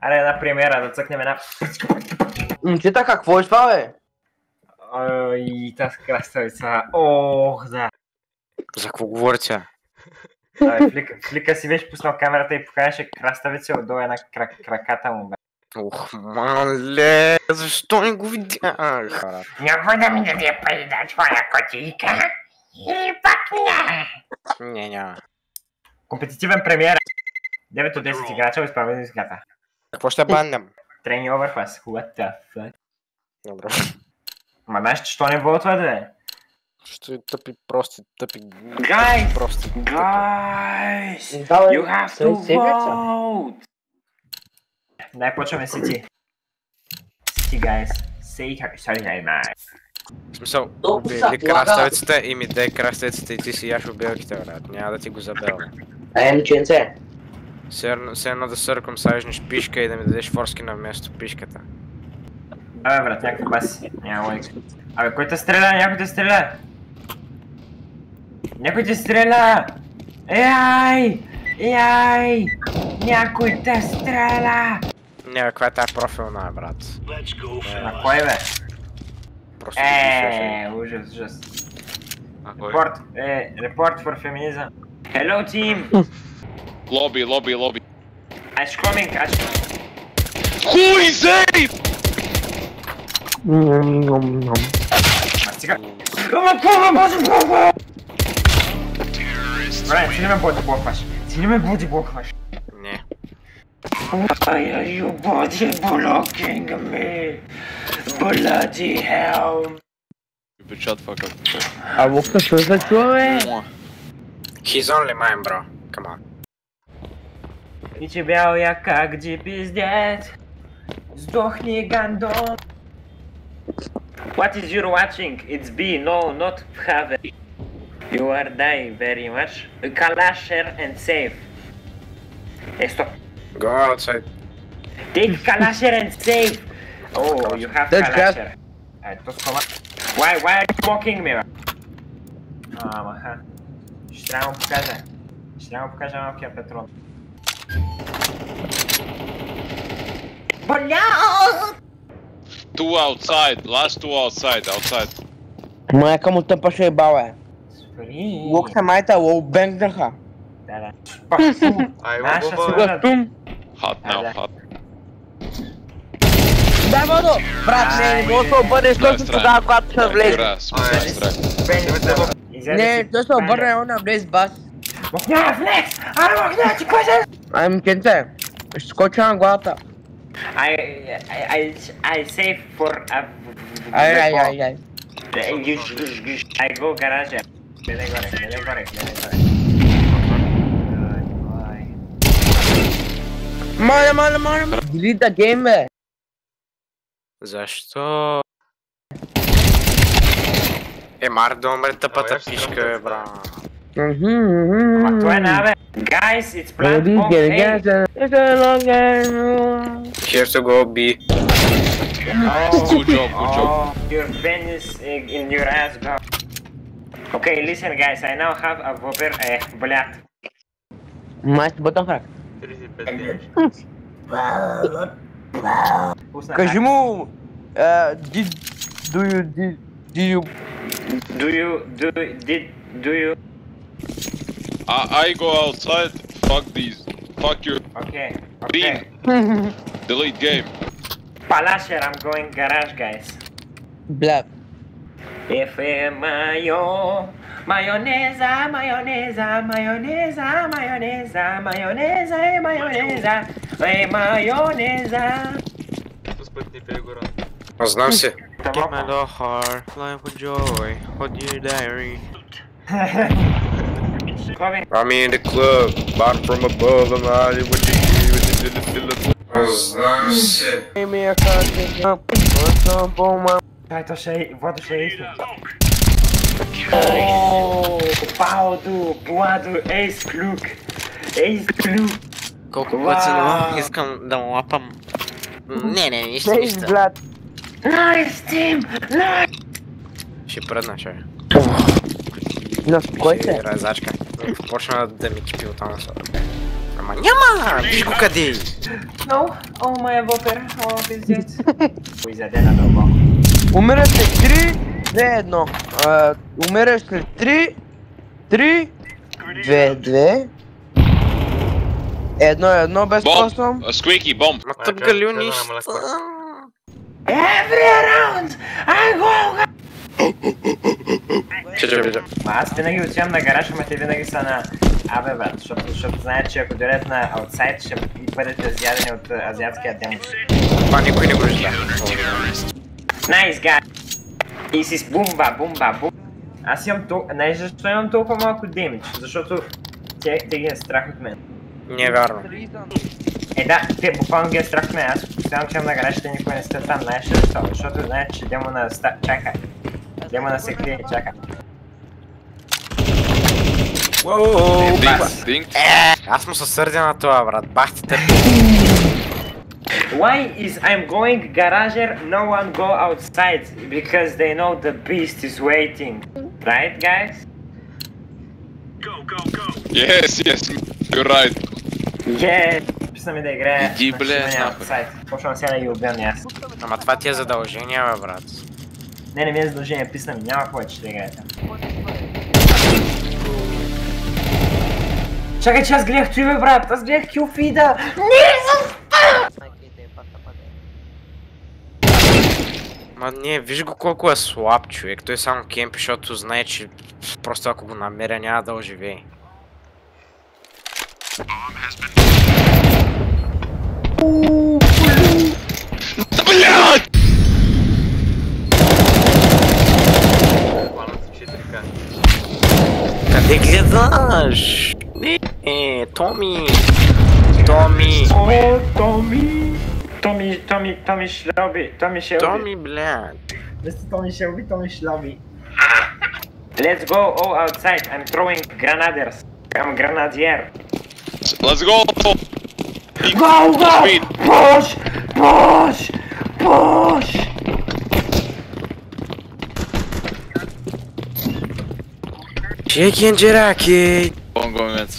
Аре една премиера, да цъкнем една... Момчета, какво е това, бе? Ой, тази краставица. Ох, да. За какво говорите? Флика си беше пуснал камерата и покажеше краставица отдолу една краката му, бе. Ох, мале, защо не го видях? Няма да ми даде пари да твоя котийка. Или пак не. Няма. Компетитивен премиер. 9 от 10 играча изправени изгата. Какво ще бандам? Трени overpass. What the fuck? Добре. Ма знаеш, що не вълтва, да? Ще тъпи, прости, тъпи... Guys! Прости. Guys! You have to vote! Дай почваме Сити. Сити, guys. Sorry, mate. В смисъл, убили краставицата и ми дай краставицата и ти си яш обелките, брат. Няма да ти го забела. Момченце. Все едно да съркъмсажнеш пишка и да ми дадеш форски на вместо пишката. Абе, брат, някакви баси. Няма лойка. Абе, кой те стреля? Някой те стреля! Някой те стреля! Ей! Ей! Някой те стреля! Не, каква е тая профилна, брат? На кой, бе? Просто ужас. Report for feminism. Hello, team! Lobby. Ice coming. Who is safe? Стига. Брат, си не ме боди блокваш. Не. Why are you body blocking me? Bloody hell! But shut the fuck up. А Лука, що за чува, бе? He's only mine, bro. Come on. И тебя я как пиздец. Сдохни, гандон. What is you watching? It's B, no, not have. You are die very much. Kalasher and save. Hey, stop. Go outside. Take Kalasher and save. Oh, you have That's Kalasher. Why are you mocking me? Маха. Ще трябва да му покажа. Малкия патрон. Two outside. Last two outside. Майка му тъпаше ебал, бе. Спри. Лука майта лоубенгнаха. Да. Hot now, hot. Дай водо! Брат, не може да обърнеш точно тогава, когато ще влезе. Не, той ще обърне едно на влез бас. Махня, флекс! Махня, ти кой се? Ай, момченце, ще скоча на главата. I save for a... Ай. I go garage. Гледай горе. Маля. Delete the game, бе. Защо? Мар да умре тъпата пишка, бе, бра. Ама това е бе. Guys, it's plant bomb A. Here to go B. Good job. Your penis in your ass, bro. Okay, listen guys, I now have a whopper, блядь. Майс, бутон фрак. Кажи му, Do you? I go outside. Fuck these. Fuck you. Okay. Beam. Delete game. Palasher, I'm going garage, guys. Black. Mayonesa. Знам си. Give me the heart, life with joy, hold your diary. I'm in the club, bottom from above, I'm out with the Знам си. Вода ще е истина. Пладо, ейс клюк. Колко пъти искам да му лапам. Не, нищо. Найс, тим! Ще пръдна, че. Кой се? Разачка. Почна да ми кипи оттам насора. Ама няма! Виж го къде е! No, о, моя вопер, о, пиздец. Изяде надълбоко. Умираш след 3, 2, 1. Умираш след 3, 2, 1, без Bomb! посъм. A squeaky bomb! Ма тъп галил нищо. Every round, I go! Че. Аз винаги отивам на гараж, ама те винаги са на АБ, брат, защото знаят, че ако дойдат на аутсайд, ще бъдете изядени от азиатския дем. Това никой не го вижда. Nice guy! И си с бумба. Аз имам толкова... Знаеш защо имам толкова малко демидж? Защото те ги е страх от мен. Не е вярно. Да, те буквално ги е страх от мен. Аз постоянно чувам на гараж, те никой не сте там. Знаеш ли защо? Защото знаят, че демона чака. Демона се крие и чака. Динг. Аз му се сърдя на това, брат. Бах ти те. Why is I'm going garager, no one go outside? Because they know the beast is waiting. Right, guys? Yes, you're right. Yeah! Писна ми да играе Иди, бля, на нахуй. аутсайд. Почвам сега да ги убивам и аз. Ама това ти е задължение, бе, брат. Не ми е задължение, писна ми, няма повече да играете. Чакай, че аз гледах той, бе, брат, аз гледах килфида! Ма не, виж го колко е слаб човек. Той само кемпи, защото знае, че просто ако го намеря няма да оживее. Блядь! Къде гледаш? Не, Томи! Томи! О, Томи! Томи Шлоби, Томи Шелби. Томи, блядь! Mr. Tommy Shelby, Tommy Shelby. Let's go all outside. I'm throwing grenadiers. I'm grenadier. Let's go! Go! Speed! Push! Chicken Jeraki! Bongo момент.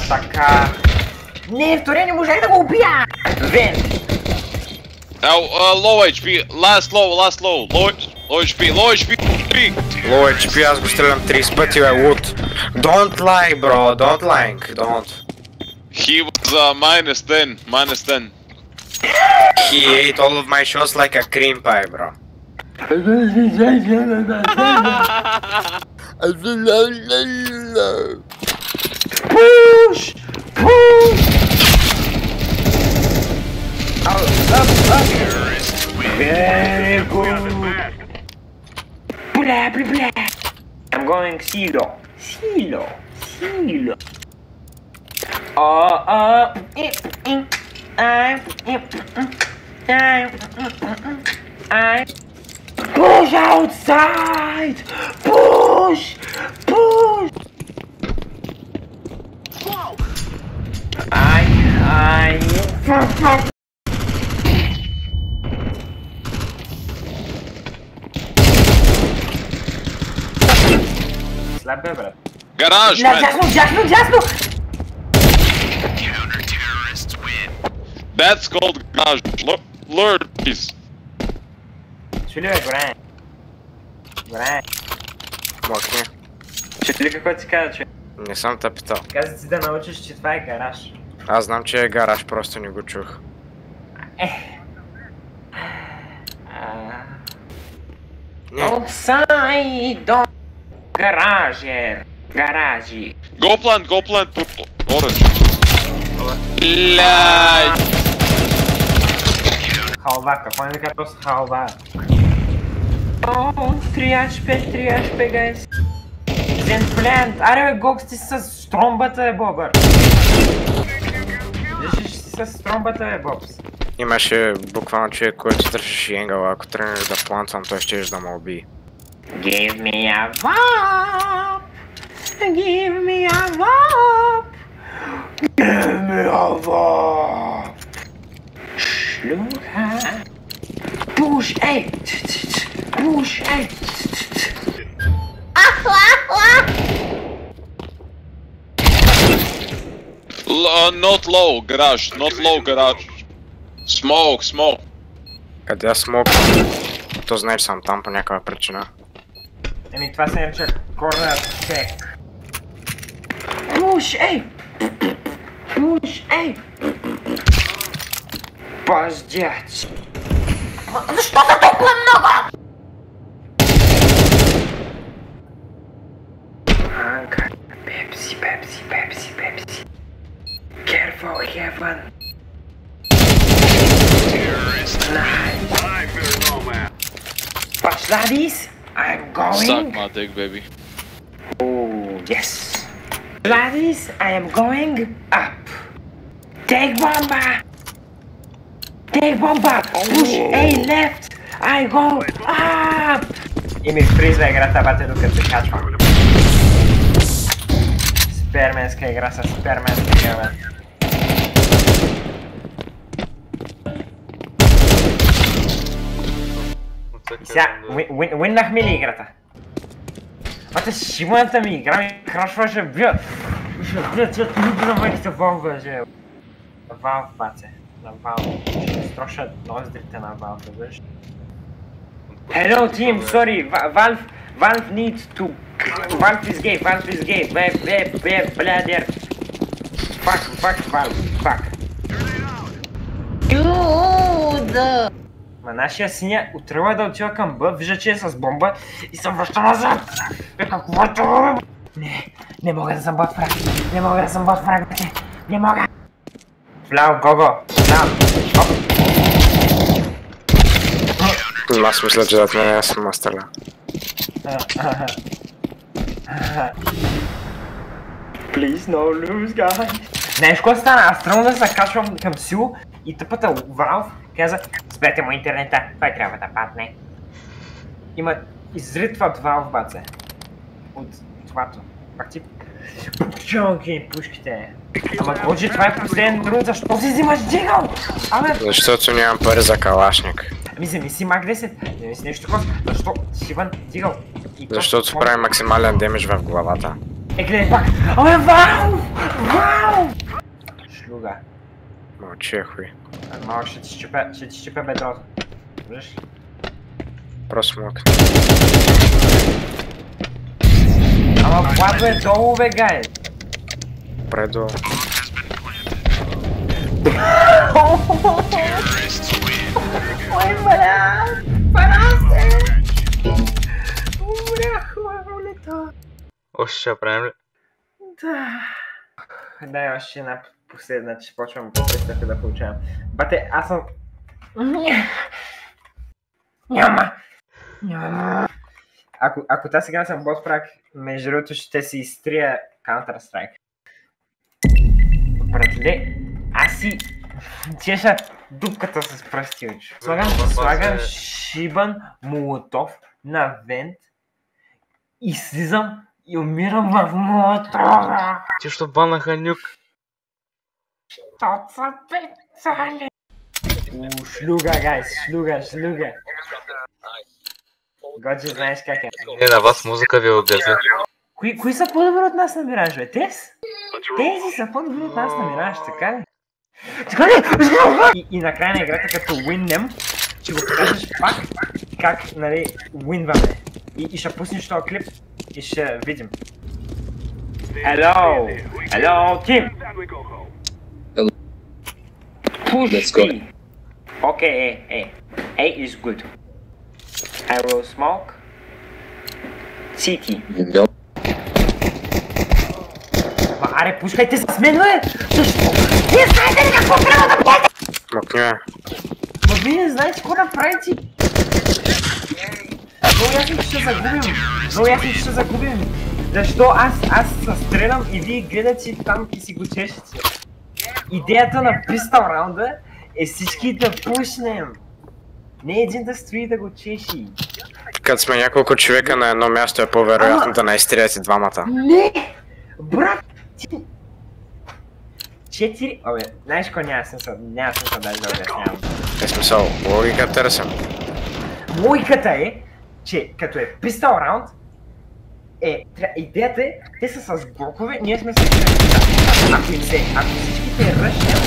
Така. Не, втория не можах да го убия! Вен! Low HP, last low, low HP. Low HP, аз го стрелям 30 пъти, бе, лут. Don't lie, bro, don't lie, don't. He was minus 10. He ate all of my shots like a cream pie, bro. Push! Very good. Blah. I'm going silo. I push outside. Push. Slap bе, brate. Garage, man! Дясно! That's called garage. Lord, please. Чули бе, горе. Мокни. Чули какво ти каза, че? Не съм те питал. Каза ти да научиш, че това е гараж. Аз знам, че е гараж, просто не го чух. Не. Outside, гаражи. Go plant purple. Orange. Блядь! Халва, какво не казва с халва? О, 3 HP, guys. Зенплент, аре бе, Гокс, ти си с стромбата, бе, Бобър. Виждаш си с стромбата, бе, Бобс. Имаше буквално човек, който държеше енгъл, ако тръгнеш да плантвам, той щеш да ме убие. Give me a VOP! Give me a VOP! Give me a VOP! Шлюха! Push, ей! Push, ей! Not low, garage, not low, garage. Smoke, smoke. Къде е смок? То знаеш съм там по някаква причина. Еми това се нарича corner check. Пуш, ей! Пуш, ей! Паздяч! Защо са толкова много? Анка, Пепси, Пепси, Пепси, Пепси. Careful, heaven. But laddies, I'm going. Suck my dick, baby. Oh, yes. Laddies, I am going up. Take bomba. Take bomba. Push A left. I go up. И ми фризва играта, бате, докато се качвам. Суперменска игра с суперменска игра, бе. Сега, уиннахме ли играта? Бате, шибаната ми игра ми крашваше, бля! Ще трудно майките Valve, же. Valve, бате. На Valve. Ще строша ноздрите на Valve, виж? Hello team, sorry, Valve needs to... Valve is gay, bladder. Fuck, Valve, fuck. Dude! Ма нашия синя отръва да отива към Б, вижда, че е с бомба и съм връща назад. Каквото... Не мога да съм бот фраг. Не мога. Фляу, гого, фляу. Аз мисля, че зад мен аз съм мастърля. Please no lose, guys. Знаеш какво стана? Аз тръгна да се качвам към Сю и тъпата Valve каза: спрете му интернета, той трябва да падне. Има изритват Valve, баце. От твато. Пак ти... Чонки, пушките. Ама Годжи, това е последен друг, защо си взимаш дигъл? Абе... Защото нямам пари за калашник. Ами вземи си Мак 10, вземи си нещо такова, защо Шиван дигъл? Защото прави максимален демидж в главата. Гледай пак! Абе, Вау! Шлюга. Мълчи, хуй. Малък ще ти щипя бедрото. Виж? Просто мог. Ама Владо е долу, бе, гай! Предо. Ой, бля! Парасе! Умрях, лето! Още ще правим ли? Да. Дай още една последна, че почвам по-пристъпи да получавам. Бате, аз съм... Няма! Ако тази сега съм бот фраг, между другото ще си изтрия Counter-Strike. Братле, аз си чеша дупката с пръсти, учи. Слагам шибан молотов на вент и слизам и умирам в молотова. Ти що банаха нюк? Що са пецали? Шлюга, гайс, шлюга. Годжи, знаеш как е. Не, на вас музика ви обяви. Кои са по-добри от нас на Мираж, бе? Тези са по-добри от нас на Мираж, така ли? И накрая на играта, като уиннем, ще го покажеш пак как, нали, уинваме. И ще пуснеш този клип и ще видим. Hello, team! Push Let's go. B. Okay, A is good. I will smoke. CT. Window. Ма, аре, пускайте с мен, бе! Защо? Вие знаете ли какво трябва да правите? Мъкни ме. Ма вие не знаете какво направите? Много ясно ще загубим. Защо аз се стрелям и вие гледате там и си го чешете? Идеята на пистол раунда е всички да пушнем. Не един да стои да го чеши. Като сме няколко човека на едно място е по-вероятно да наизстрият и двамата. Не! Брат! Ти... 4... Абе, знаеш какво няма смисъл даже да обяснявам. Е смисъл, логика търсим. Логиката е, че като е пистол раунд, идеята е, те са с блокове, ние сме с... Ако ще ръшнем,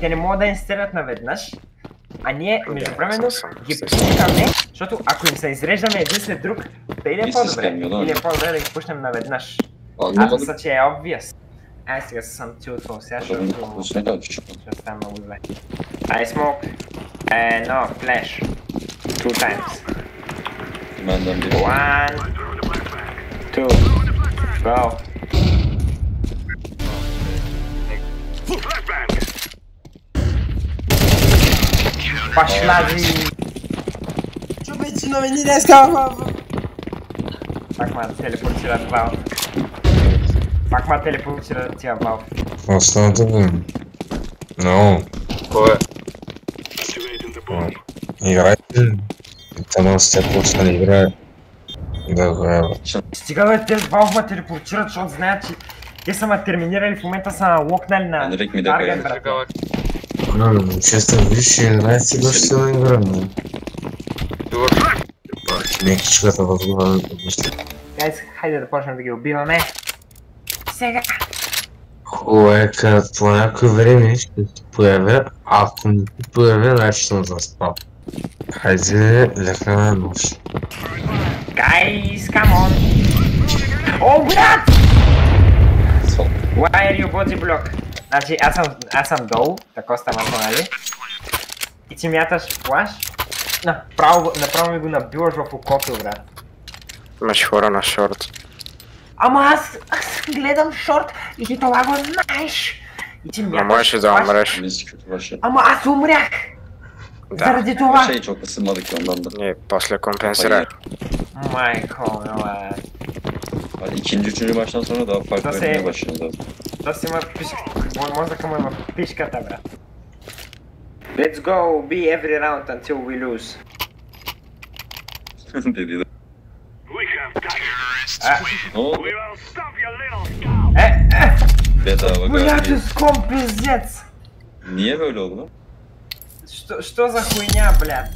те не могат да ни стрелят наведнъж, а ние междувременно ги пушкаме, защото ако им се изреждаме един след друг, да или е по-добре, или е по-добре да ги пушнем наведнъж. Аз мисля, че е obvious. Ай, сега съм тилтвал сега, защото ще стане много зле. I smoke. No, flash. 2 times. One. Two. Go. Пашлади! Чубици новини днеска! Пак ма телепортират Valve. Пак ма телепортират тия Valve. Основното бе. Но. Кое? Играйте. Там сте почнали играе. Да го е. Стига бе, те Valve ма телепортират, защото знаят, че те са ма терминирали, в момента са локнали на таргет, брат. Честно виж, играйте доста на игра, но. Мекичката възглава. Гайс, хайде да почнем да ги убиваме. Сега! Хубаво е, като по някое време ще се появя, ако не се появя, значи съм заспал. Хайде, лека на нощ. Гайс, камон! О, брат! Why are you body block? Значи, аз съм долу, така става, нали? И ти мяташ флаш, направо ми го набиваш в окото, брат. Имаш хора на шорт. Ама аз гледам шорт и ти това го знаеш. И ти мяташ можеш да флаш. умреш. Ама аз умрях! Да. Заради това! Не, после компенсирай. Майко, мила. İkinci, üçüncü maçtan sonra daha farklı Nasıl oynamaya yani? başlayacağız. То си има мозъка му има пишката, брат. Let's go, be every round until we lose. Dedi de. Ne oldu? Bedava Блядь, galiba. ском пиздец! Niye böyle oldu lan? Что за хуйня, блядь?